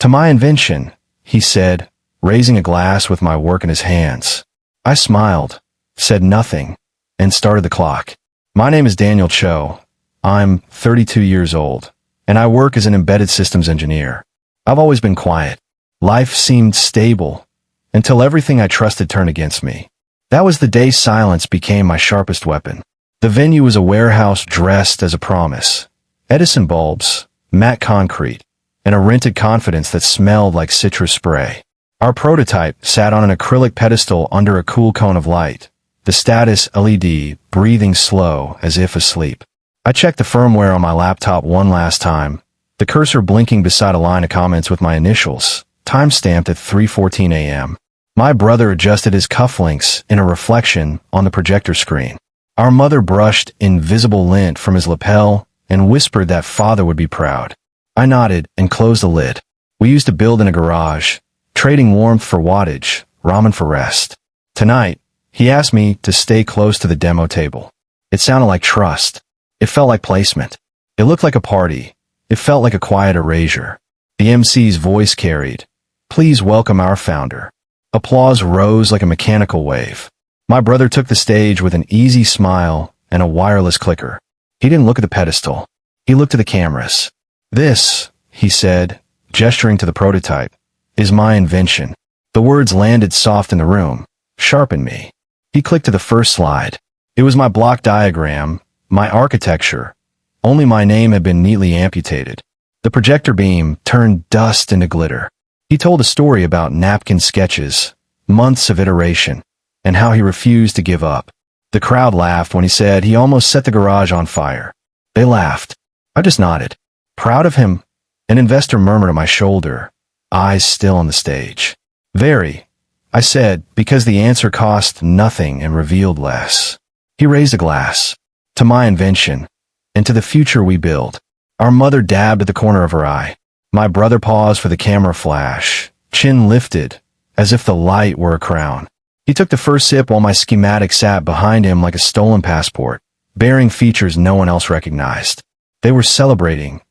"To my invention," he said, raising a glass with my work in his hands. I smiled, said nothing, and started the clock. "My name is Daniel Cho. I'm 32 years old, and I work as an embedded systems engineer. I've always been quiet. Life seemed stable, until everything I trusted turned against me. That was the day silence became my sharpest weapon. The venue was a warehouse dressed as a promise. Edison bulbs, matte concrete, and a rented confidence that smelled like citrus spray. Our prototype sat on an acrylic pedestal under a cool cone of light, the status LED breathing slow as if asleep. I checked the firmware on my laptop one last time, the cursor blinking beside a line of comments with my initials, time-stamped at 3:14 a.m. My brother adjusted his cufflinks in a reflection on the projector screen. Our mother brushed invisible lint from his lapel and whispered that father would be proud. I nodded and closed the lid. We used to build in a garage, trading warmth for wattage, ramen for rest. Tonight, he asked me to stay close to the demo table. It sounded like trust. It felt like placement. It looked like a party. It felt like a quiet erasure. The MC's voice carried, "Please welcome our founder." Applause rose like a mechanical wave. My brother took the stage with an easy smile and a wireless clicker. He didn't look at the pedestal. He looked at the cameras. "This," he said, gesturing to the prototype, "is my invention." The words landed soft in the room, sharp in me. He clicked to the first slide. It was my block diagram, my architecture. Only my name had been neatly amputated. The projector beam turned dust into glitter. He told a story about napkin sketches, months of iteration, and how he refused to give up. The crowd laughed when he said he almost set the garage on fire. They laughed. I just nodded. "Proud of him?" An investor murmured at my shoulder, eyes still on the stage. "Very," I said, because the answer cost nothing and revealed less. He raised a glass. "To my invention, and to the future we build." Our mother dabbed at the corner of her eye. My brother paused for the camera flash, chin lifted, as if the light were a crown. He took the first sip while my schematic sat behind him like a stolen passport, bearing features no one else recognized. They were celebrating.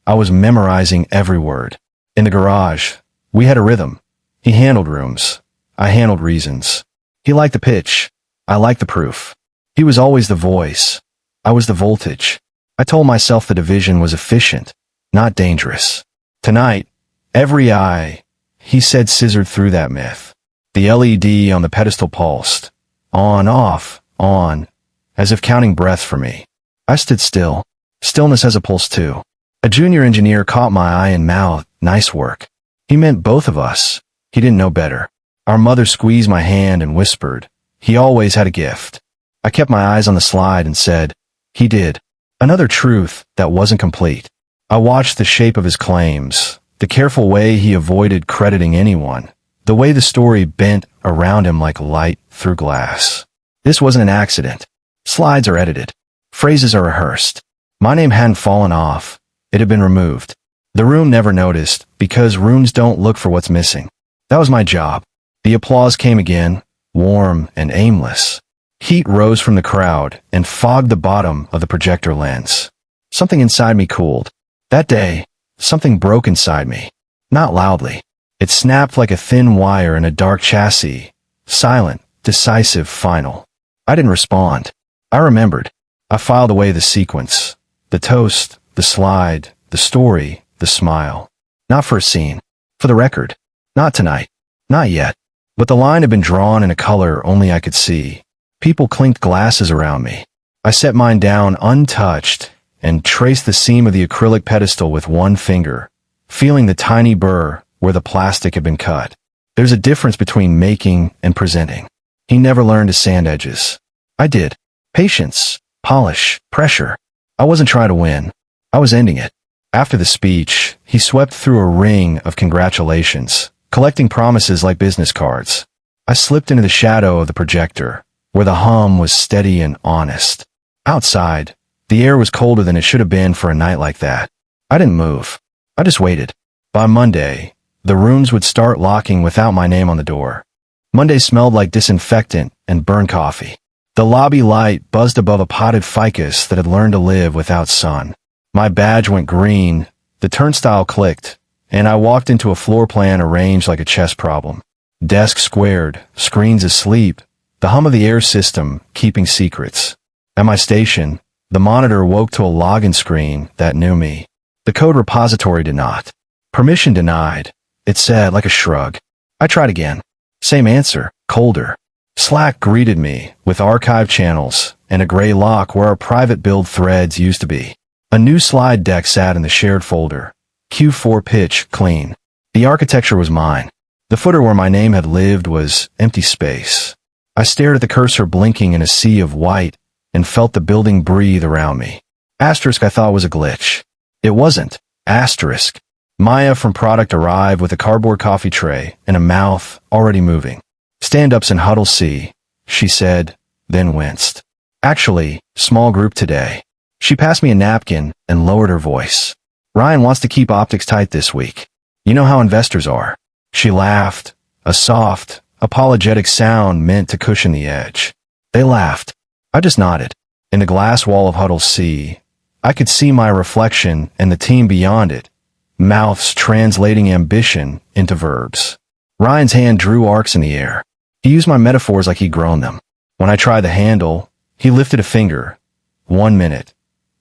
I was memorizing every word. In the garage, we had a rhythm. He handled rooms. I handled reasons. He liked the pitch. I liked the proof. He was always the voice. I was the voltage. I told myself the division was efficient, not dangerous. Tonight, every eye, he said, scissored through that myth. The LED on the pedestal pulsed. On, off, on, as if counting breaths for me. I stood still. Stillness has a pulse too. A junior engineer caught my eye and mouthed, "Nice work." He meant both of us. He didn't know better. Our mother squeezed my hand and whispered, "He always had a gift." I kept my eyes on the slide and said, "He did." Another truth that wasn't complete. I watched the shape of his claims, the careful way he avoided crediting anyone, the way the story bent around him like light through glass. This wasn't an accident. Slides are edited. Phrases are rehearsed. My name hadn't fallen off. It had been removed. The room never noticed, because rooms don't look for what's missing. That was my job. The applause came again, warm and aimless. Heat rose from the crowd and fogged the bottom of the projector lens. Something inside me cooled. That day, something broke inside me. Not loudly. It snapped like a thin wire in a dark chassis. Silent, decisive, final. I didn't respond. I remembered. I filed away the sequence. The toast, the slide, the story, the smile. Not for a scene. For the record. Not tonight. Not yet. But the line had been drawn in a color only I could see. People clinked glasses around me. I set mine down untouched and traced the seam of the acrylic pedestal with one finger, feeling the tiny burr where the plastic had been cut. There's a difference between making and presenting. He never learned to sand edges. I did. Patience, polish, pressure. I wasn't trying to win. I was ending it. After the speech, he swept through a ring of congratulations, collecting promises like business cards. I slipped into the shadow of the projector, where the hum was steady and honest. Outside, the air was colder than it should have been for a night like that. I didn't move. I just waited. By Monday, the rooms would start locking without my name on the door. Monday smelled like disinfectant and burned coffee. The lobby light buzzed above a potted ficus that had learned to live without sun. My badge went green, the turnstile clicked, and I walked into a floor plan arranged like a chess problem. Desk squared, screens asleep, the hum of the air system keeping secrets. At my station, the monitor woke to a login screen that knew me. The code repository did not. Permission denied, it said like a shrug. I tried again. Same answer, colder. Slack greeted me with archive channels and a gray lock where our private build threads used to be. A new slide deck sat in the shared folder. Q4 pitch, clean. The architecture was mine. The footer where my name had lived was empty space. I stared at the cursor blinking in a sea of white and felt the building breathe around me. Asterisk I thought was a glitch. It wasn't. Asterisk. Maya from product arrived with a cardboard coffee tray and a mouth already moving. Stand-ups in Huddle C, she said, then winced. Actually, small group today. She passed me a napkin and lowered her voice. Ryan wants to keep optics tight this week. You know how investors are. She laughed, a soft, apologetic sound meant to cushion the edge. They laughed. I just nodded. In the glass wall of Huddle C, I could see my reflection and the team beyond it, mouths translating ambition into verbs. Ryan's hand drew arcs in the air. He used my metaphors like he'd grown them. When I tried the handle, he lifted a finger. 1 minute.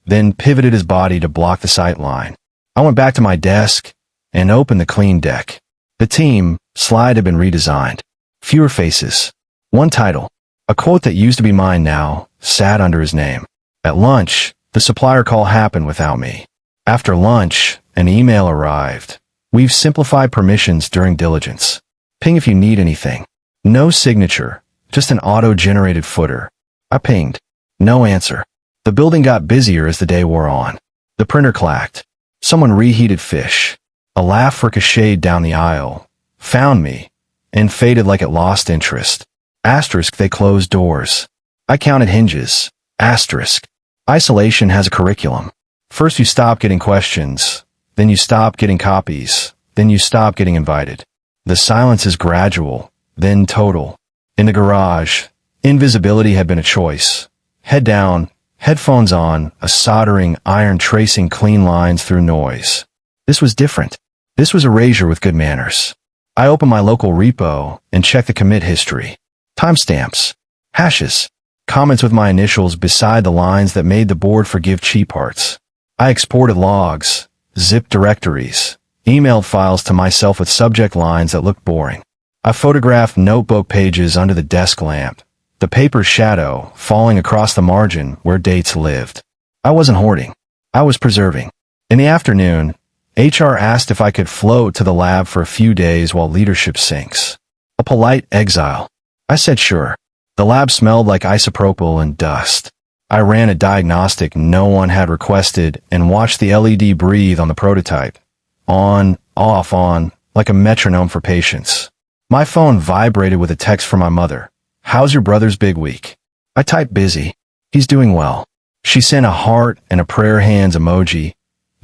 Then pivoted his body to block the sight line. I went back to my desk and opened the clean deck. The team slide had been redesigned. Fewer faces. One title. A quote that used to be mine now sat under his name. At lunch, the supplier call happened without me. After lunch, an email arrived. We've simplified permissions during diligence. Ping if you need anything. No signature, just an auto-generated footer. I pinged. No answer. The building got busier as the day wore on. The printer clacked. Someone reheated fish. A laugh ricocheted down the aisle, found me, and faded like it lost interest. Asterisk they closed doors. I counted hinges. Asterisk. Isolation has a curriculum. First you stop getting questions, then you stop getting copies, then you stop getting invited. The silence is gradual, then total. In the garage, invisibility had been a choice. Head down, headphones on, a soldering iron tracing clean lines through noise. This was different. This was erasure with good manners. I opened my local repo and checked the commit history. Timestamps. Hashes. Comments with my initials beside the lines that made the board forgive cheap parts. I exported logs, zip directories, emailed files to myself with subject lines that looked boring. I photographed notebook pages under the desk lamp, the paper's shadow falling across the margin where dates lived. I wasn't hoarding. I was preserving. In the afternoon, HR asked if I could float to the lab for a few days while leadership sinks. A polite exile. I said sure. The lab smelled like isopropyl and dust. I ran a diagnostic no one had requested and watched the LED breathe on the prototype. On, off, on, like a metronome for patience. My phone vibrated with a text from my mother. How's your brother's big week? I typed busy. He's doing well. She sent a heart and a prayer hands emoji.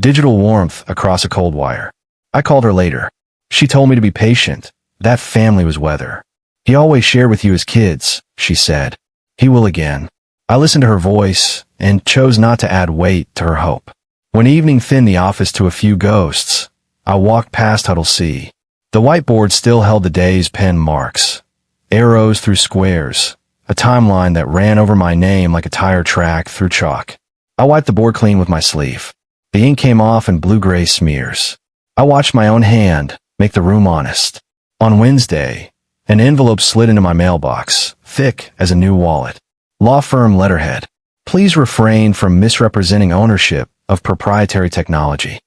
Digital warmth across a cold wire. I called her later. She told me to be patient. That family was weather. He always shared with you as kids, she said. He will again. I listened to her voice and chose not to add weight to her hope. When evening thinned the office to a few ghosts, I walked past Huddle C. The whiteboard still held the day's pen marks. Arrows through squares. A timeline that ran over my name like a tire track through chalk. I wiped the board clean with my sleeve. The ink came off in blue-gray smears. I watched my own hand make the room honest. On Wednesday, an envelope slid into my mailbox, thick as a new wallet. Law firm letterhead. Please refrain from misrepresenting ownership of proprietary technology.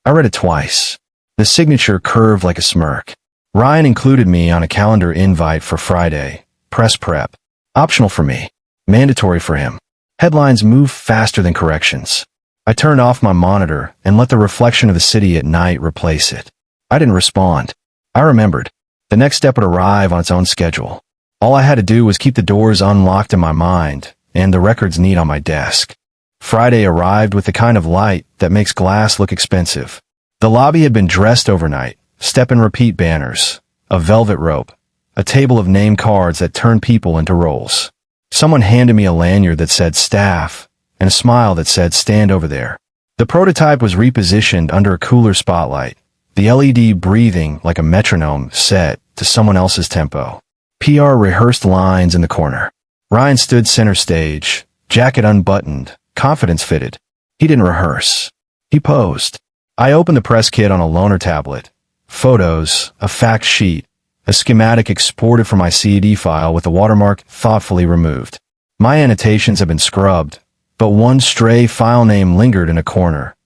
I read it twice. The signature curved like a smirk. Ryan included me on a calendar invite for Friday. Press prep. Optional for me. Mandatory for him. Headlines move faster than corrections. I turned off my monitor and let the reflection of the city at night replace it. I didn't respond. I remembered. The next step would arrive on its own schedule. All I had to do was keep the doors unlocked in my mind and the records neat on my desk. Friday arrived with the kind of light that makes glass look expensive. The lobby had been dressed overnight, step and repeat banners, a velvet rope, a table of name cards that turned people into roles. Someone handed me a lanyard that said staff and a smile that said stand over there. The prototype was repositioned under a cooler spotlight, the LED breathing like a metronome set to someone else's tempo. PR rehearsed lines in the corner. Ryan stood center stage, jacket unbuttoned, confidence fitted. He didn't rehearse. He posed. I opened the press kit on a loaner tablet. Photos, a fact sheet, a schematic exported from my CAD file with the watermark thoughtfully removed. My annotations had been scrubbed, but one stray file name lingered in a corner.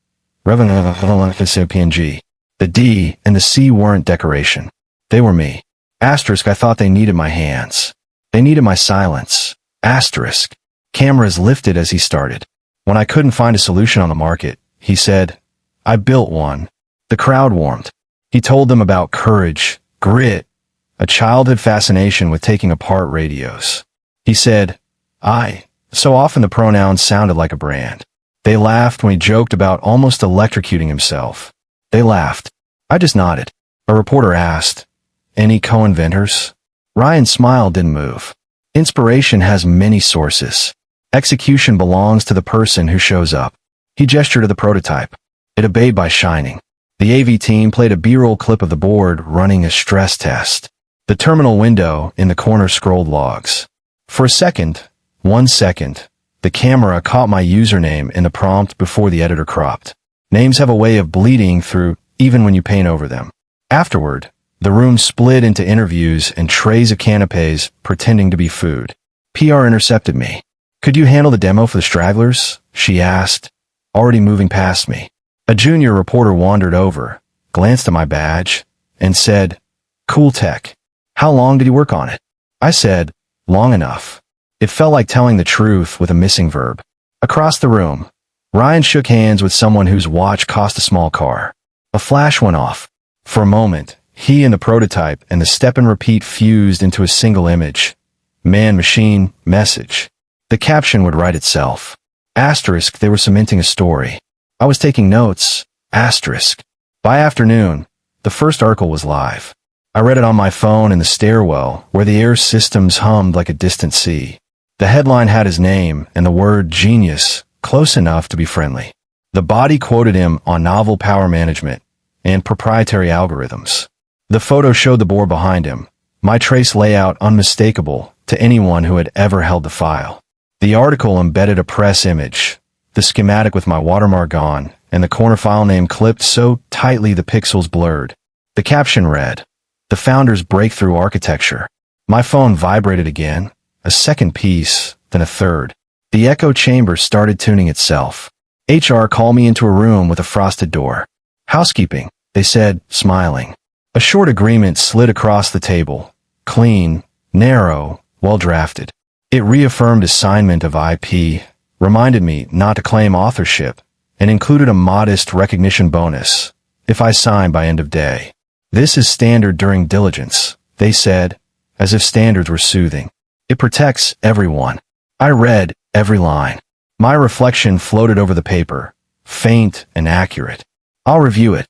PNG. The D and the C weren't decoration. They were me. Asterisk, I thought they needed my hands. They needed my silence. Asterisk. Cameras lifted as he started. When I couldn't find a solution on the market, he said, I built one. The crowd warmed. He told them about courage, grit, a childhood fascination with taking apart radios. He said, so often the pronouns sounded like a brand. They laughed when he joked about almost electrocuting himself. They laughed. I just nodded. A reporter asked, any co-inventors? Ryan's smile didn't move. Inspiration has many sources. Execution belongs to the person who shows up. He gestured to the prototype. It obeyed by shining. The AV team played a B-roll clip of the board running a stress test. The terminal window in the corner scrolled logs. For a second, 1 second, the camera caught my username in the prompt before the editor cropped. Names have a way of bleeding through even when you paint over them. Afterward, the room split into interviews and trays of canapes pretending to be food. PR intercepted me. Could you handle the demo for the stragglers? She asked, already moving past me. A junior reporter wandered over, glanced at my badge, and said, cool tech. How long did you work on it? I said, long enough. It felt like telling the truth with a missing verb. Across the room, Ryan shook hands with someone whose watch cost a small car. A flash went off. For a moment, he and the prototype and the step and repeat fused into a single image. Man, machine, message. The caption would write itself. Asterisk, they were cementing a story. I was taking notes. Asterisk. By afternoon, the first article was live. I read it on my phone in the stairwell where the air systems hummed like a distant sea. The headline had his name and the word genius close enough to be friendly. The body quoted him on novel power management and proprietary algorithms. The photo showed the board behind him, my trace layout unmistakable to anyone who had ever held the file. The article embedded a press image, the schematic with my watermark gone, and the corner file name clipped so tightly the pixels blurred. The caption read, the founder's breakthrough architecture. My phone vibrated again, a second piece, then a third. The echo chamber started tuning itself. HR called me into a room with a frosted door. Housekeeping, they said, smiling. A short agreement slid across the table. Clean, narrow, well-drafted. It reaffirmed assignment of IP, reminded me not to claim authorship, and included a modest recognition bonus if I signed by end of day. This is standard during diligence, they said, as if standards were soothing. It protects everyone. I read every line. My reflection floated over the paper, faint and accurate. I'll review it,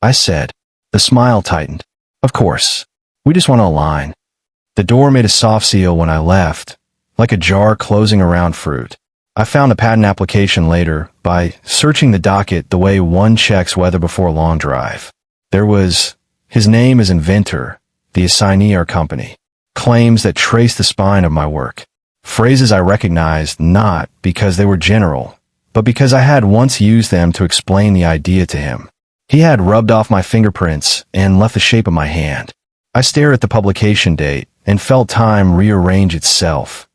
I said. The smile tightened. Of course. We just want to align. The door made a soft seal when I left, like a jar closing around fruit. I found a patent application later by searching the docket the way one checks weather before a long drive. There was, his name is inventor, the assignee our company, claims that trace the spine of my work. Phrases I recognized not because they were general, but because I had once used them to explain the idea to him. He had rubbed off my fingerprints and left the shape of my hand. I stared at the publication date and felt time rearrange itself.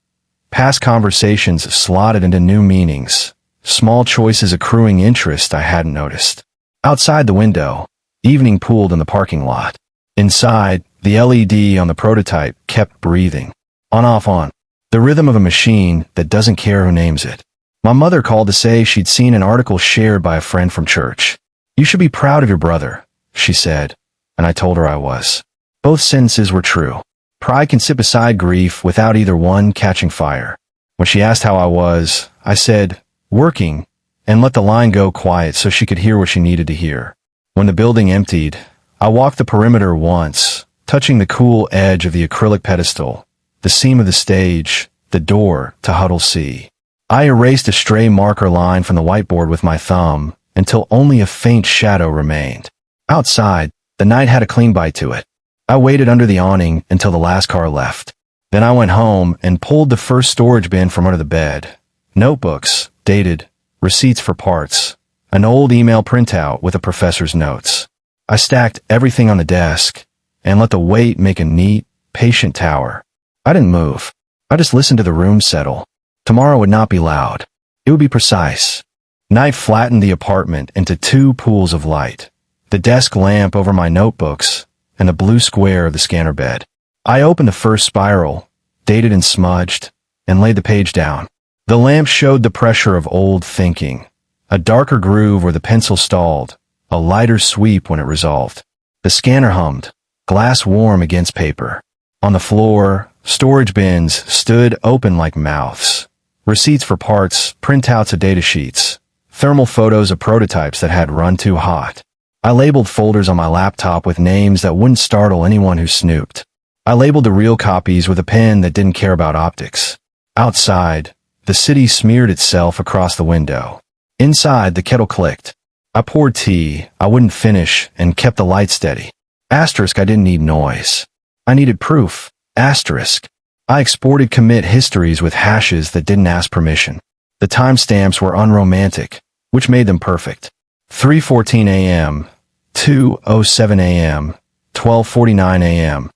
Past conversations slotted into new meanings, small choices accruing interest I hadn't noticed. Outside the window, evening pooled in the parking lot. Inside, the LED on the prototype kept breathing. On off on. The rhythm of a machine that doesn't care who names it. My mother called to say she'd seen an article shared by a friend from church. You should be proud of your brother, she said, and I told her I was. Both sentences were true. Pride can sit beside grief without either one catching fire. When she asked how I was, I said, working, and let the line go quiet so she could hear what she needed to hear. When the building emptied, I walked the perimeter once, touching the cool edge of the acrylic pedestal, the seam of the stage, the door to Huddle C. I erased a stray marker line from the whiteboard with my thumb until only a faint shadow remained. Outside, the night had a clean bite to it. I waited under the awning until the last car left. Then I went home and pulled the first storage bin from under the bed. Notebooks, dated, receipts for parts, an old email printout with a professor's notes. I stacked everything on the desk and let the weight make a neat, patient tower. I didn't move. I just listened to the room settle. Tomorrow would not be loud. It would be precise. Night flattened the apartment into two pools of light. The desk lamp over my notebooks and the blue square of the scanner bed. I opened the first spiral, dated and smudged, and laid the page down. The lamp showed the pressure of old thinking, a darker groove where the pencil stalled, a lighter sweep when it resolved. The scanner hummed, glass warm against paper. On the floor, storage bins stood open like mouths. Receipts for parts, printouts of data sheets, thermal photos of prototypes that had run too hot. I labeled folders on my laptop with names that wouldn't startle anyone who snooped. I labeled the real copies with a pen that didn't care about optics. Outside, the city smeared itself across the window. Inside, the kettle clicked. I poured tea I wouldn't finish and kept the light steady. Asterisk, I didn't need noise. I needed proof. Asterisk. I exported commit histories with hashes that didn't ask permission. The timestamps were unromantic, which made them perfect. 3:14 a.m., 2:07 a.m., 12:49 a.m.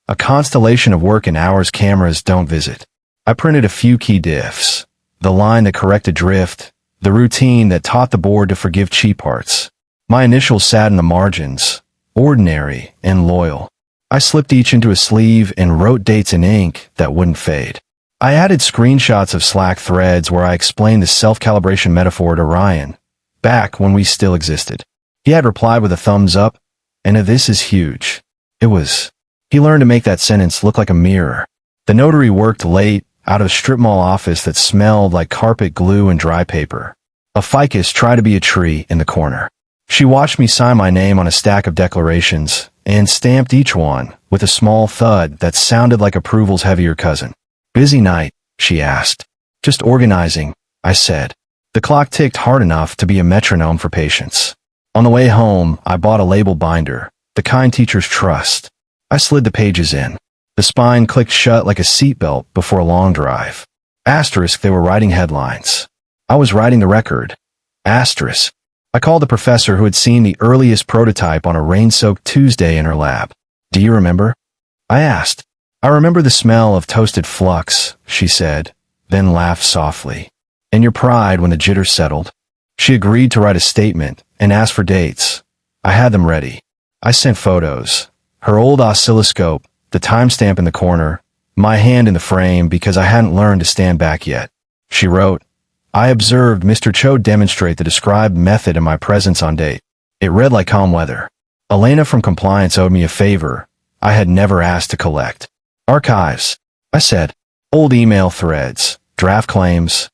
A constellation of work and hours cameras don't visit. I printed a few key diffs. The line that corrected drift, the routine that taught the board to forgive cheap parts. My initials sat in the margins, ordinary and loyal. I slipped each into a sleeve and wrote dates in ink that wouldn't fade. I added screenshots of Slack threads where I explained the self-calibration metaphor to Ryan, back when we still existed. He had replied with a thumbs up, and a "this is huge." It was. He learned to make that sentence look like a mirror. The notary worked late, out of a strip mall office that smelled like carpet glue and dry paper. A ficus tried to be a tree in the corner. She watched me sign my name on a stack of declarations, and stamped each one with a small thud that sounded like approval's heavier cousin. "Busy night?" she asked. "Just organizing," I said. The clock ticked hard enough to be a metronome for patience. On the way home, I bought a label binder, the kind teachers trust. I slid the pages in. The spine clicked shut like a seatbelt before a long drive. Asterisk, they were writing headlines. I was writing the record. Asterisk. I called the professor who had seen the earliest prototype on a rain-soaked Tuesday in her lab. "Do you remember?" I asked. "I remember the smell of toasted flux," she said, then laughed softly. "And your pride when the jitter settled." She agreed to write a statement and asked for dates. I had them ready. I sent photos. Her old oscilloscope, the timestamp in the corner, my hand in the frame because I hadn't learned to stand back yet. She wrote, "I observed Mr. Cho demonstrate the described method in my presence on date." It read like calm weather. Elena from compliance owed me a favor I had never asked to collect. "Archives," I said. "Old email threads, draft claims."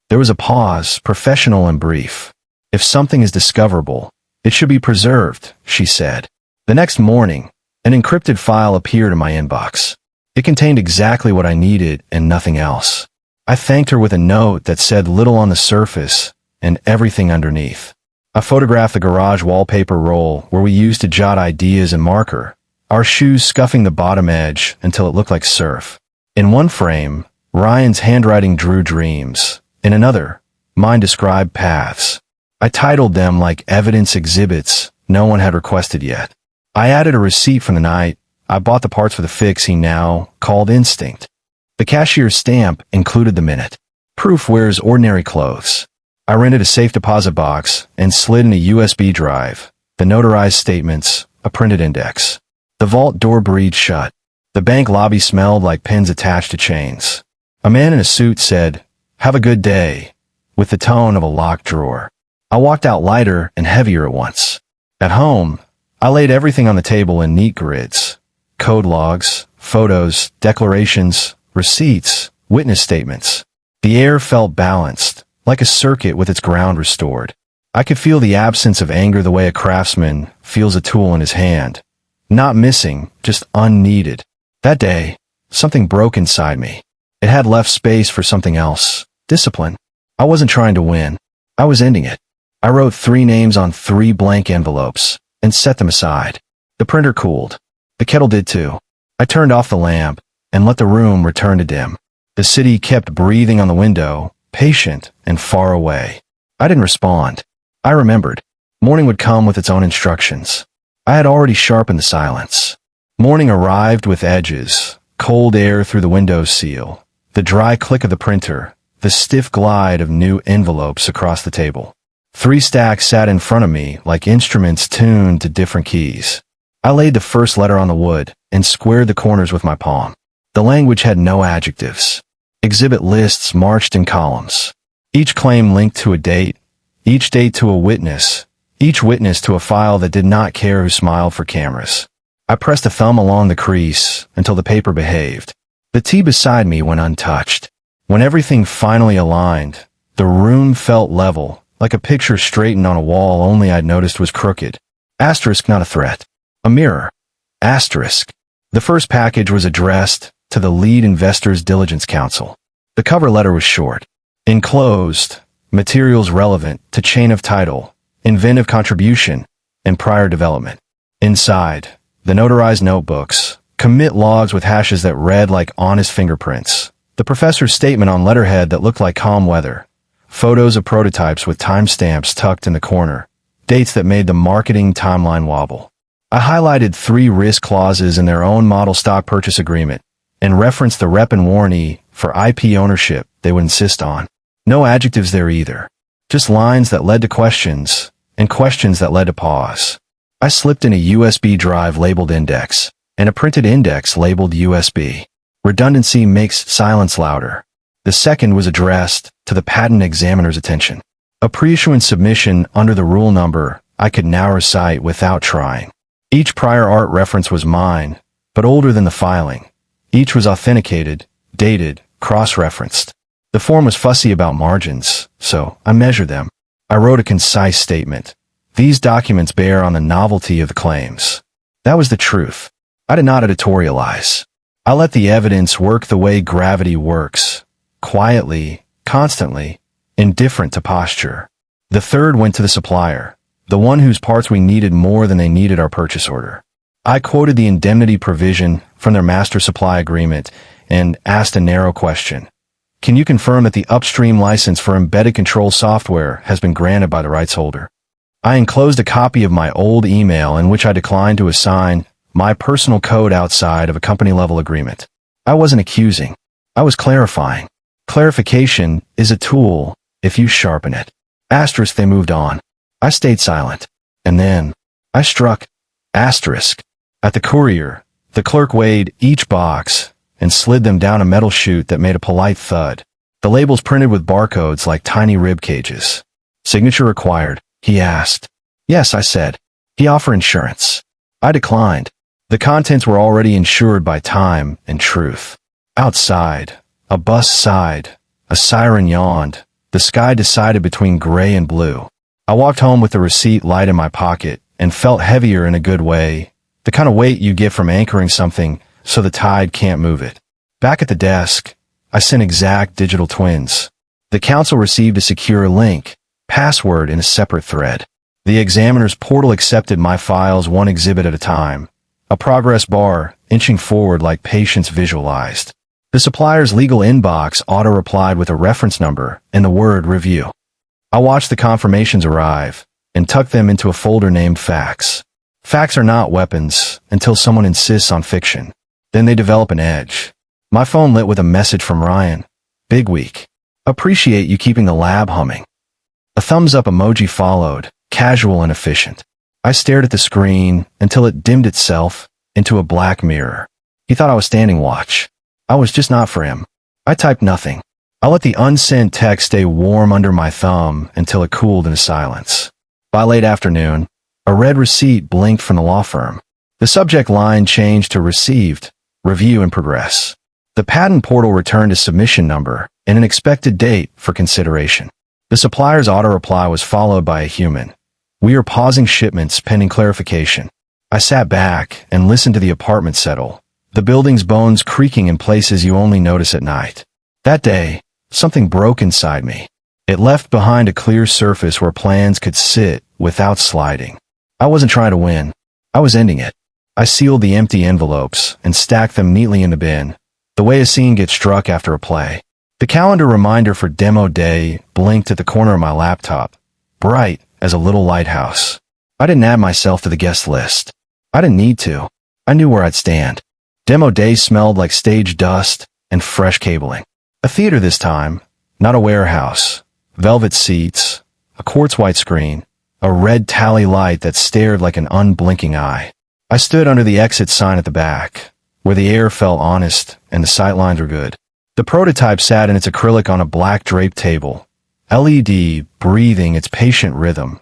There was a pause, professional and brief. "If something is discoverable, it should be preserved," she said. The next morning, an encrypted file appeared in my inbox. It contained exactly what I needed and nothing else. I thanked her with a note that said little on the surface and everything underneath. I photographed the garage wallpaper roll where we used to jot ideas in marker, our shoes scuffing the bottom edge until it looked like surf. In one frame, Ryan's handwriting drew dreams. In another, mine described paths. I titled them like evidence exhibits no one had requested yet. I added a receipt from the night I bought the parts for the fix he now called Instinct. The cashier's stamp included the minute. Proof wears ordinary clothes. I rented a safe deposit box and slid in a USB drive, the notarized statements, a printed index. The vault door breathed shut. The bank lobby smelled like pins attached to chains. A man in a suit said, "Have a good day," with the tone of a locked drawer. I walked out lighter and heavier at once. At home, I laid everything on the table in neat grids. Code logs, photos, declarations, receipts, witness statements. The air felt balanced, like a circuit with its ground restored. I could feel the absence of anger the way a craftsman feels a tool in his hand. Not missing, just unneeded. That day, something broke inside me. It had left space for something else. Discipline. I wasn't trying to win. I was ending it. I wrote 3 names on 3 blank envelopes. and set them aside. The printer cooled. The kettle did too. I turned off the lamp and let the room return to dim. The city kept breathing on the window, patient and far away. I didn't respond. I remembered. Morning would come with its own instructions. I had already sharpened the silence. Morning arrived with edges, cold air through the window seal, the dry click of the printer, the stiff glide of new envelopes across the table. 3 stacks sat in front of me like instruments tuned to different keys. I laid the first letter on the wood and squared the corners with my palm. The language had no adjectives. Exhibit lists marched in columns. Each claim linked to a date, each date to a witness, each witness to a file that did not care who smiled for cameras. I pressed a thumb along the crease until the paper behaved. The tea beside me went untouched. When everything finally aligned, the room felt level, like a picture straightened on a wall only I'd noticed was crooked. Asterisk, not a threat. A mirror. Asterisk. The first package was addressed to the lead investor's diligence counsel. The cover letter was short. Enclosed, materials relevant to chain of title, inventive contribution, and prior development. Inside, the notarized notebooks, commit logs with hashes that read like honest fingerprints, the professor's statement on letterhead that looked like calm weather, photos of prototypes with timestamps tucked in the corner, dates that made the marketing timeline wobble. I highlighted 3 risk clauses in their own model stock purchase agreement and referenced the rep and warranty for IP ownership they would insist on. No adjectives there either. Just lines that led to questions and questions that led to pause. I slipped in a USB drive labeled index and a printed index labeled USB. Redundancy makes silence louder. The second was addressed to the patent examiner's attention. A pre-issuance submission under the rule number I could now recite without trying. Each prior art reference was mine, but older than the filing. Each was authenticated, dated, cross-referenced. The form was fussy about margins, so I measured them. I wrote a concise statement. These documents bear on the novelty of the claims. That was the truth. I did not editorialize. I let the evidence work the way gravity works, quietly, constantly, indifferent to posture. The third went to the supplier, the one whose parts we needed more than they needed our purchase order. I quoted the indemnity provision from their master supply agreement and asked a narrow question. Can you confirm that the upstream license for embedded control software has been granted by the rights holder? I enclosed a copy of my old email in which I declined to assign my personal code outside of a company-level agreement. I wasn't accusing. I was clarifying. Clarification is a tool if you sharpen it. Asterisk, they moved on. I stayed silent. And then I struck asterisk. At the courier, the clerk weighed each box and slid them down a metal chute that made a polite thud. The labels printed with barcodes like tiny rib cages. Signature required, he asked. Yes, I said. He offered insurance. I declined. The contents were already insured by time and truth. Outside, a bus sighed, a siren yawned, the sky decided between gray and blue. I walked home with the receipt light in my pocket and felt heavier in a good way, the kind of weight you get from anchoring something so the tide can't move it. Back at the desk, I sent exact digital twins. The counsel received a secure link, password in a separate thread. The examiner's portal accepted my files one exhibit at a time, a progress bar inching forward like patience visualized. The supplier's legal inbox auto-replied with a reference number and the word review. I watched the confirmations arrive and tucked them into a folder named facts. Facts are not weapons until someone insists on fiction. Then they develop an edge. My phone lit with a message from Ryan. Big week. Appreciate you keeping the lab humming. A thumbs up emoji followed, casual and efficient. I stared at the screen until it dimmed itself into a black mirror. He thought I was standing watch. I was just not for him. I typed nothing. I let the unsent text stay warm under my thumb until it cooled into silence. By late afternoon, a red receipt blinked from the law firm. The subject line changed to received, review in progress. The patent portal returned a submission number and an expected date for consideration. The supplier's auto-reply was followed by a human. We are pausing shipments pending clarification. I sat back and listened to the apartment settle, the building's bones creaking in places you only notice at night. That day, something broke inside me. It left behind a clear surface where plans could sit without sliding. I wasn't trying to win. I was ending it. I sealed the empty envelopes and stacked them neatly in the bin, the way a scene gets struck after a play. The calendar reminder for demo day blinked at the corner of my laptop, bright as a little lighthouse. I didn't add myself to the guest list. I didn't need to. I knew where I'd stand. Demo day smelled like stage dust and fresh cabling. A theater this time, not a warehouse. Velvet seats, a quartz white screen, a red tally light that stared like an unblinking eye. I stood under the exit sign at the back, where the air felt honest and the sightlines were good. The prototype sat in its acrylic on a black draped table, LED breathing its patient rhythm.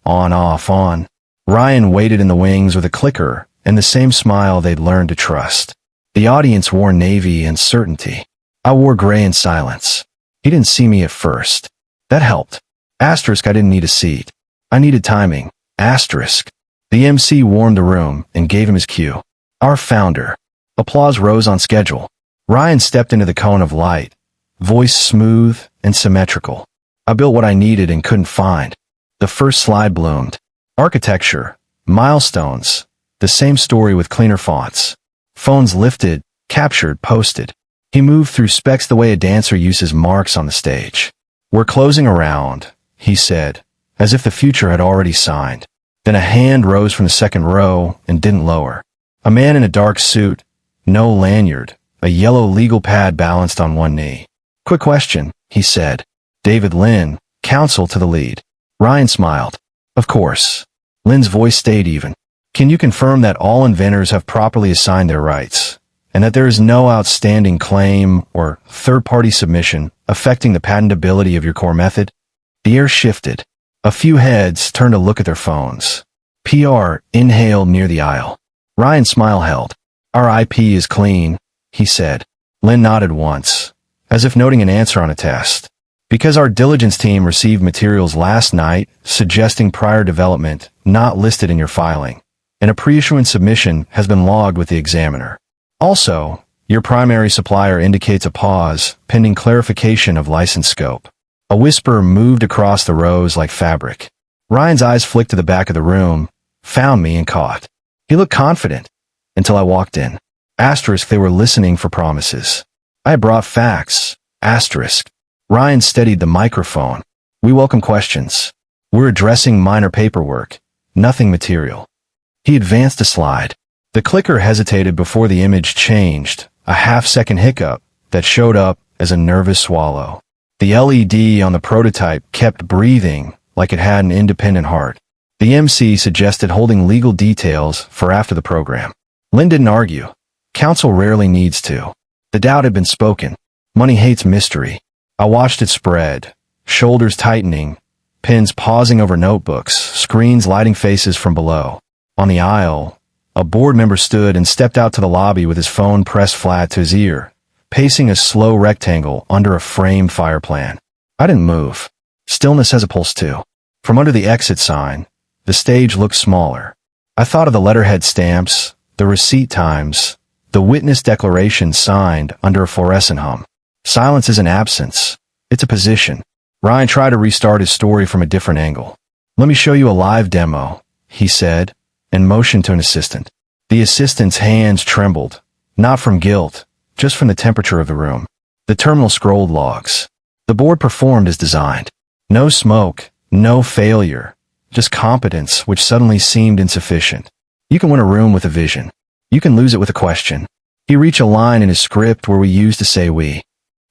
On, off, on. Ryan waited in the wings with a clicker and the same smile they'd learned to trust. The audience wore navy and certainty. I wore gray in silence. He didn't see me at first. That helped. Asterisk, I didn't need a seat. I needed timing. Asterisk. The MC warmed the room and gave him his cue. Our founder. Applause rose on schedule. Ryan stepped into the cone of light, voice smooth and symmetrical. I built what I needed and couldn't find. The first slide bloomed. Architecture. Milestones. The same story with cleaner fonts. Phones lifted, captured, posted. He moved through specs the way a dancer uses marks on the stage. We're closing around, he said, as if the future had already signed. Then a hand rose from the second row and didn't lower. A man in a dark suit, no lanyard, a yellow legal pad balanced on one knee. Quick question, he said. David Lynn, counsel to the lead. Ryan smiled. Of course. Lynn's voice stayed even. Can you confirm that all inventors have properly assigned their rights, and that there is no outstanding claim or third-party submission affecting the patentability of your core method? The air shifted. A few heads turned to look at their phones. PR inhaled near the aisle. Ryan's smile held. Our IP is clean, he said. Lynn nodded once, as if noting an answer on a test. Because our diligence team received materials last night suggesting prior development not listed in your filing, and a pre-issuance submission has been logged with the examiner. Also, your primary supplier indicates a pause pending clarification of license scope. A whisper moved across the rows like fabric. Ryan's eyes flicked to the back of the room, found me and caught. He looked confident, until I walked in. Asterisk, they were listening for promises. I had brought facts. Asterisk. Ryan steadied the microphone. We welcome questions. We're addressing minor paperwork, nothing material. He advanced a slide. The clicker hesitated before the image changed, a half-second hiccup that showed up as a nervous swallow. The LED on the prototype kept breathing like it had an independent heart. The MC suggested holding legal details for after the program. Lynn didn't argue. Counsel rarely needs to. The doubt had been spoken. Money hates mystery. I watched it spread, shoulders tightening, pens pausing over notebooks, screens lighting faces from below. On the aisle, a board member stood and stepped out to the lobby with his phone pressed flat to his ear, pacing a slow rectangle under a framed fire plan. I didn't move. Stillness has a pulse too. From under the exit sign, the stage looked smaller. I thought of the letterhead stamps, the receipt times, the witness declaration signed under a fluorescent hum. Silence isn't absence. It's a position. Ryan tried to restart his story from a different angle. Let me show you a live demo, he said, and motioned to an assistant. The assistant's hands trembled, not from guilt, just from the temperature of the room. The terminal scrolled logs. The board performed as designed. No smoke, no failure, just competence which suddenly seemed insufficient. You can win a room with a vision. You can lose it with a question. He reached a line in his script where we used to say we.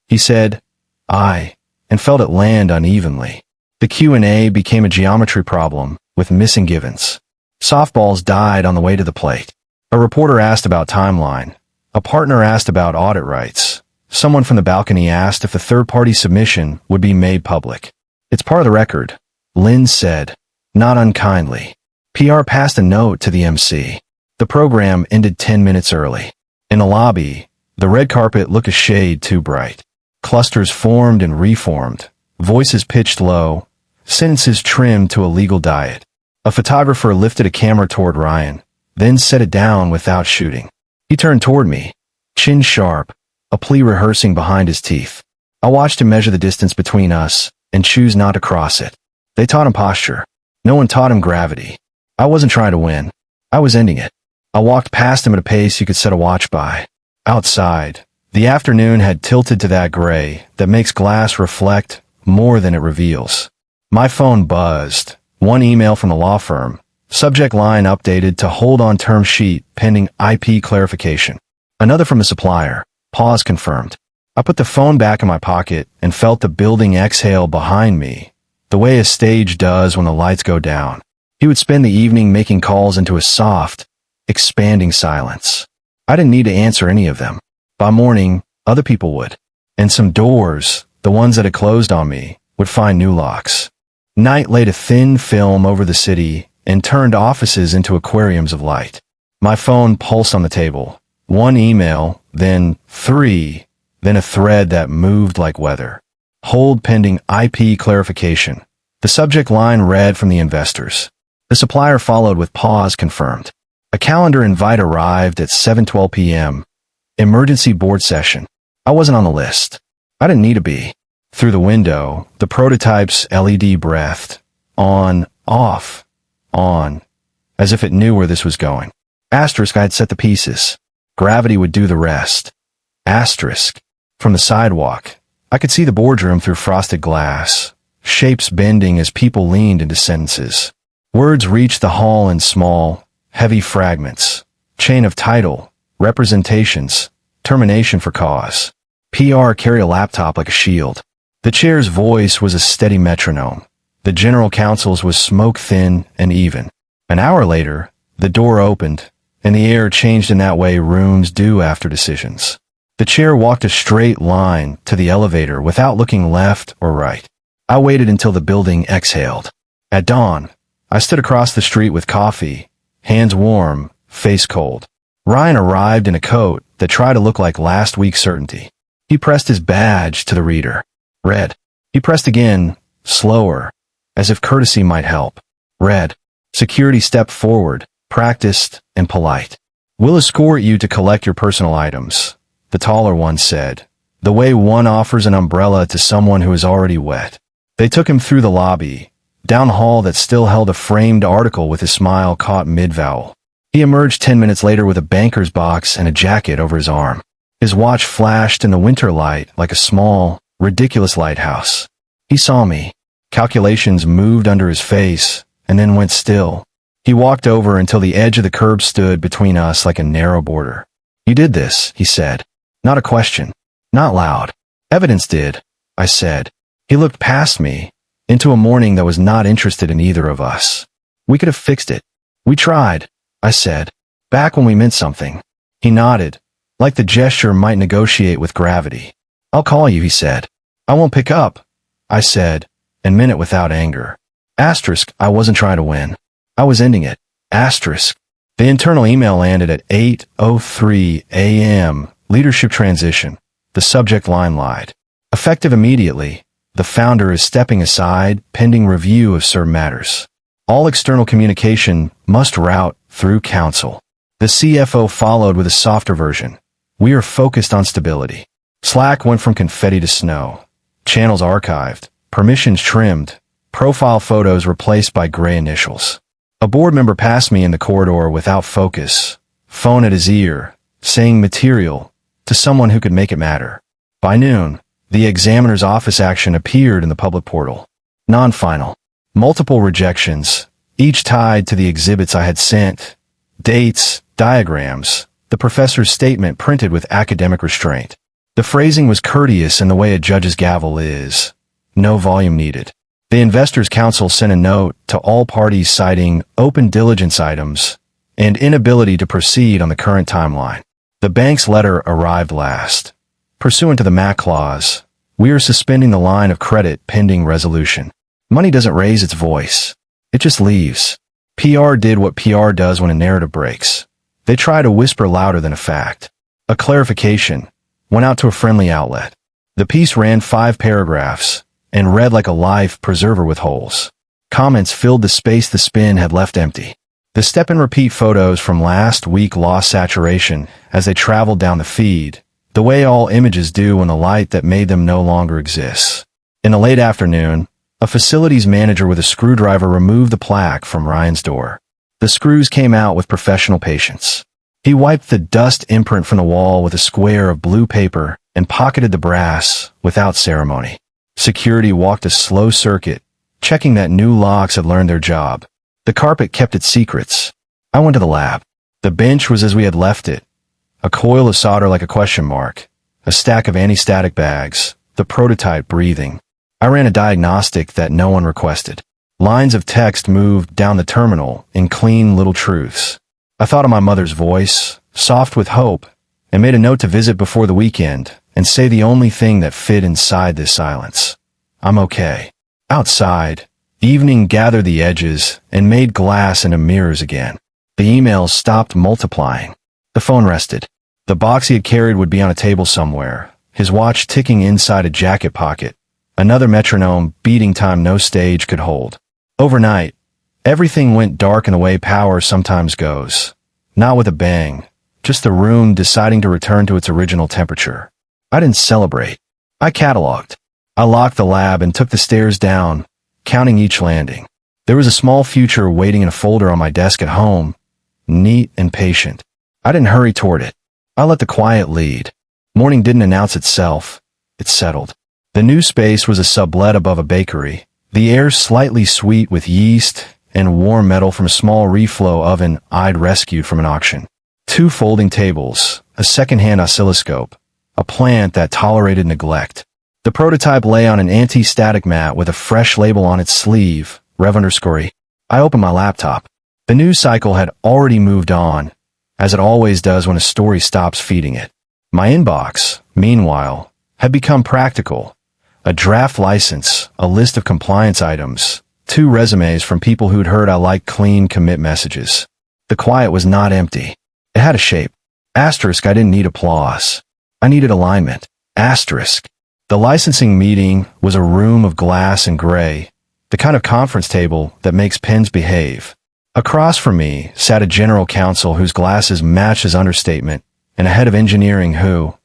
He said, I, and felt it land unevenly. The Q&A became a geometry problem with missing givens. Softballs died on the way to the plate. A reporter asked about timeline. A partner asked about audit rights. Someone from the balcony asked if the third-party submission would be made public. It's part of the record, Lynn said, not unkindly. PR passed a note to the MC. The program ended 10 minutes early. In the lobby, the red carpet looked a shade too bright. Clusters formed and reformed, voices pitched low, sentences trimmed to a legal diet. A photographer lifted a camera toward Ryan, then set it down without shooting. He turned toward me, chin sharp, a plea rehearsing behind his teeth. I watched him measure the distance between us and choose not to cross it. They taught him posture. No one taught him gravity. I wasn't trying to win. I was ending it. I walked past him at a pace you could set a watch by. Outside, the afternoon had tilted to that gray that makes glass reflect more than it reveals. My phone buzzed. One email from the law firm. Subject line updated to hold on term sheet pending IP clarification. Another from the supplier. Pause confirmed. I put the phone back in my pocket and felt the building exhale behind me, the way a stage does when the lights go down. He would spend the evening making calls into a soft, expanding silence. I didn't need to answer any of them. By morning, other people would. And some doors, the ones that had closed on me, would find new locks. Night laid a thin film over the city and turned offices into aquariums of light. My phone pulsed on the table. One email, then three, then a thread that moved like weather. Hold pending IP clarification. The subject line read from the investors. The supplier followed with pause confirmed. A calendar invite arrived at 7:12 p.m. Emergency board session. I wasn't on the list. I didn't need to be. Through the window, the prototype's LED breathed. On, off, on. As if it knew where this was going. Asterisk, I had set the pieces. Gravity would do the rest. Asterisk. From the sidewalk, I could see the boardroom through frosted glass. Shapes bending as people leaned into sentences. Words reached the hall in small, heavy fragments. Chain of title, representations, termination for cause. PR carried a laptop like a shield. The chair's voice was a steady metronome. The general counsel's was smoke-thin and even. An hour later, the door opened, and the air changed in that way rooms do after decisions. The chair walked a straight line to the elevator without looking left or right. I waited until the building exhaled. At dawn, I stood across the street with coffee, hands warm, face cold. Ryan arrived in a coat that tried to look like last week's certainty. He pressed his badge to the reader. Read. He pressed again, slower, as if courtesy might help. Read. Security stepped forward, practiced and polite. We'll escort you to collect your personal items, the taller one said, the way one offers an umbrella to someone who is already wet. They took him through the lobby, down a hall that still held a framed article with his smile caught mid-vowel. He emerged 10 minutes later with a banker's box and a jacket over his arm. His watch flashed in the winter light like a small, ridiculous lighthouse. He saw me. Calculations moved under his face, and then went still. He walked over until the edge of the curb stood between us like a narrow border. You did this, he said. Not a question. Not loud. Evidence did, I said. He looked past me, into a morning that was not interested in either of us. We could have fixed it. We tried, I said. Back when we meant something. He nodded, like the gesture might negotiate with gravity. I'll call you, he said. I won't pick up, I said, and meant it without anger. Asterisk, I wasn't trying to win. I was ending it. Asterisk. The internal email landed at 8:03 a.m. Leadership transition. The subject line lied. Effective immediately. The founder is stepping aside pending review of certain matters. All external communication must route through counsel. The CFO followed with a softer version. We are focused on stability. Slack went from confetti to snow. Channels archived. Permissions trimmed. Profile photos replaced by gray initials. A board member passed me in the corridor without focus. Phone at his ear, saying material to someone who could make it matter. By noon, the examiner's office action appeared in the public portal. Non-final. Multiple rejections, each tied to the exhibits I had sent. Dates, diagrams, the professor's statement printed with academic restraint. The phrasing was courteous in the way a judge's gavel is. No volume needed. The investors' council sent a note to all parties citing open diligence items and inability to proceed on the current timeline. The bank's letter arrived last. Pursuant to the MAC clause, we are suspending the line of credit pending resolution. Money doesn't raise its voice. It just leaves. PR did what PR does when a narrative breaks. They try to whisper louder than a fact. A clarification went out to a friendly outlet. The piece ran 5 paragraphs and read like a life preserver with holes. Comments filled the space the spin had left empty. The step-and-repeat photos from last week lost saturation as they traveled down the feed, the way all images do when the light that made them no longer exists. In the late afternoon, a facilities manager with a screwdriver removed the plaque from Ryan's door. The screws came out with professional patience. He wiped the dust imprint from the wall with a square of blue paper and pocketed the brass without ceremony. Security walked a slow circuit, checking that new locks had learned their job. The carpet kept its secrets. I went to the lab. The bench was as we had left it. A coil of solder like a question mark. A stack of anti-static bags. The prototype breathing. I ran a diagnostic that no one requested. Lines of text moved down the terminal in clean little truths. I thought of my mother's voice, soft with hope, and made a note to visit before the weekend and say the only thing that fit inside this silence. I'm okay. Outside, evening gathered the edges and made glass into mirrors again. The emails stopped multiplying. The phone rested. The box he had carried would be on a table somewhere, his watch ticking inside a jacket pocket, another metronome beating time no stage could hold. Overnight, everything went dark in the way power sometimes goes. Not with a bang, just the room deciding to return to its original temperature. I didn't celebrate. I cataloged. I locked the lab and took the stairs down, counting each landing. There was a small future waiting in a folder on my desk at home, neat and patient. I didn't hurry toward it. I let the quiet lead. Morning didn't announce itself. It settled. The new space was a sublet above a bakery, the air slightly sweet with yeast and warm metal from a small reflow oven I'd rescued from an auction. 2 folding tables, a second-hand oscilloscope, a plant that tolerated neglect. The prototype lay on an anti-static mat with a fresh label on its sleeve, Rev_E. I opened my laptop. The news cycle had already moved on, as it always does when a story stops feeding it. My inbox, meanwhile, had become practical. A draft license, a list of compliance items, 2 resumes from people who'd heard I liked clean commit messages. The quiet was not empty. It had a shape. Asterisk, I didn't need applause. I needed alignment. Asterisk. The licensing meeting was a room of glass and gray, the kind of conference table that makes pens behave. Across from me sat a general counsel whose glasses matched his understatement, and a head of engineering who,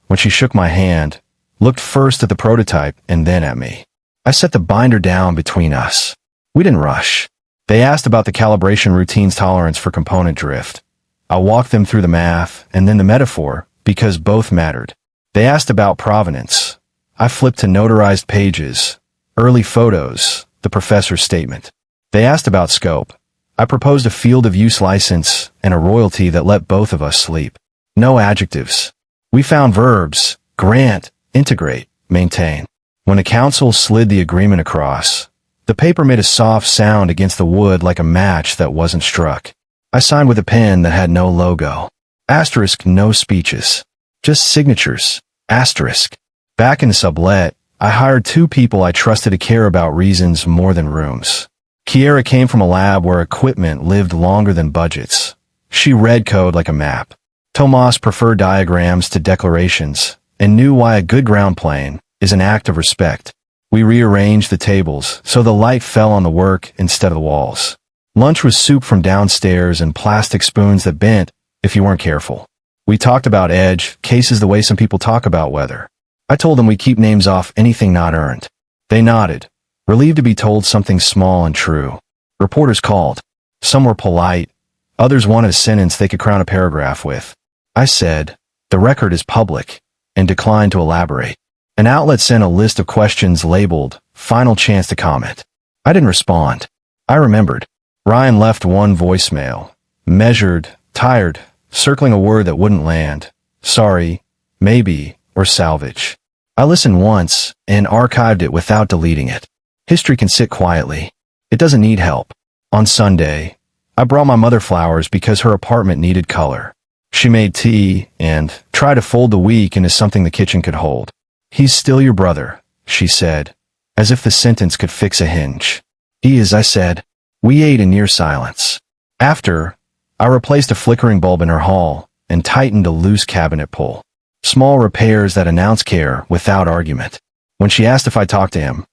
when she shook my hand, looked first at the prototype and then at me. I set the binder down between us. We didn't rush. They asked about the calibration routine's tolerance for component drift. I walked them through the math and then the metaphor, because both mattered. They asked about provenance. I flipped to notarized pages, early photos, the professor's statement. They asked about scope. I proposed a field of use license and a royalty that let both of us sleep. No adjectives. We found verbs: grant, integrate, maintain. When the council slid the agreement across, the paper made a soft sound against the wood like a match that wasn't struck. I signed with a pen that had no logo. Asterisk, no speeches. Just signatures. Asterisk. Back in the sublet, I hired 2 people I trusted to care about reasons more than rooms. Kiera came from a lab where equipment lived longer than budgets. She read code like a map. Tomas preferred diagrams to declarations and knew why a good ground plane is an act of respect. We rearranged the tables so the light fell on the work instead of the walls. Lunch was soup from downstairs and plastic spoons that bent if you weren't careful. We talked about edge cases the way some people talk about weather. I told them we keep names off anything not earned. They nodded, relieved to be told something small and true. Reporters called. Some were polite. Others wanted a sentence they could crown a paragraph with. I said, "The record is public," and declined to elaborate. An outlet sent a list of questions labeled, "Final chance to comment." I didn't respond. I remembered. Ryan left one voicemail. Measured, tired, circling a word that wouldn't land. Sorry, maybe, or salvage. I listened once and archived it without deleting it. History can sit quietly. It doesn't need help. On Sunday, I brought my mother flowers because her apartment needed color. She made tea and tried to fold the week into something the kitchen could hold. "He's still your brother," she said, as if the sentence could fix a hinge. "He is," I said. We ate in near silence. After, I replaced a flickering bulb in her hall and tightened a loose cabinet pull. Small repairs that announce care without argument. When she asked if I talked to him,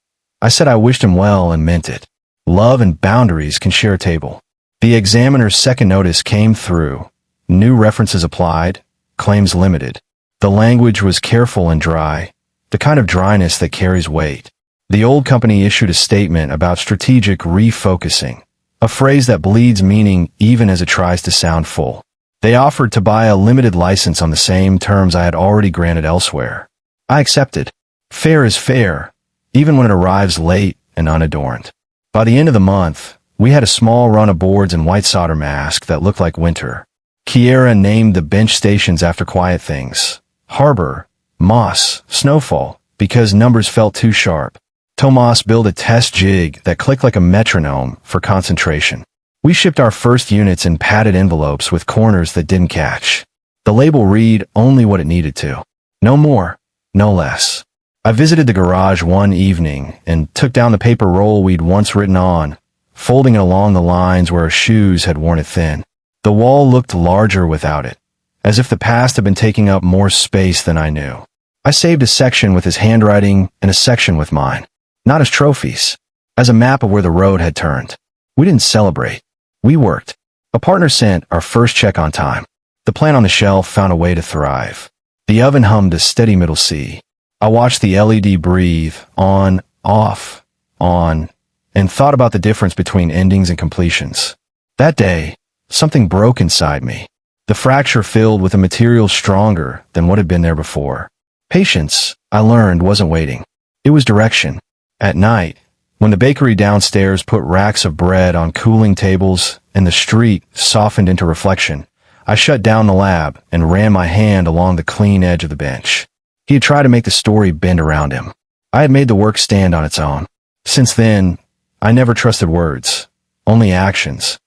I said I wished him well and meant it. Love and boundaries can share a table. The examiner's second notice came through. New references applied, claims limited. The language was careful and dry, the kind of dryness that carries weight. The old company issued a statement about strategic refocusing, a phrase that bleeds meaning even as it tries to sound full. They offered to buy a limited license on the same terms I had already granted elsewhere. I accepted. Fair is fair, even when it arrives late and unadorned. By the end of the month, we had a small run of boards and white solder mask that looked like winter. Kiera named the bench stations after quiet things. Harbor, Moss, Snowfall, because numbers felt too sharp. Tomas built a test jig that clicked like a metronome for concentration. We shipped our first units in padded envelopes with corners that didn't catch. The label read only what it needed to. No more, no less. I visited the garage one evening and took down the paper roll we'd once written on, folding it along the lines where our shoes had worn it thin. The wall looked larger without it, as if the past had been taking up more space than I knew. I saved a section with his handwriting and a section with mine. Not as trophies, as a map of where the road had turned. We didn't celebrate. We worked. A partner sent our first check on time. The plant on the shelf found a way to thrive. The oven hummed a steady middle C. I watched the LED breathe, on, off, on, and thought about the difference between endings and completions. That day, something broke inside me. The fracture filled with a material stronger than what had been there before. Patience, I learned, wasn't waiting. It was direction. At night, when the bakery downstairs put racks of bread on cooling tables and the street softened into reflection, I shut down the lab and ran my hand along the clean edge of the bench. He had tried to make the story bend around him. I had made the work stand on its own. Since then, I never trusted words, only actions.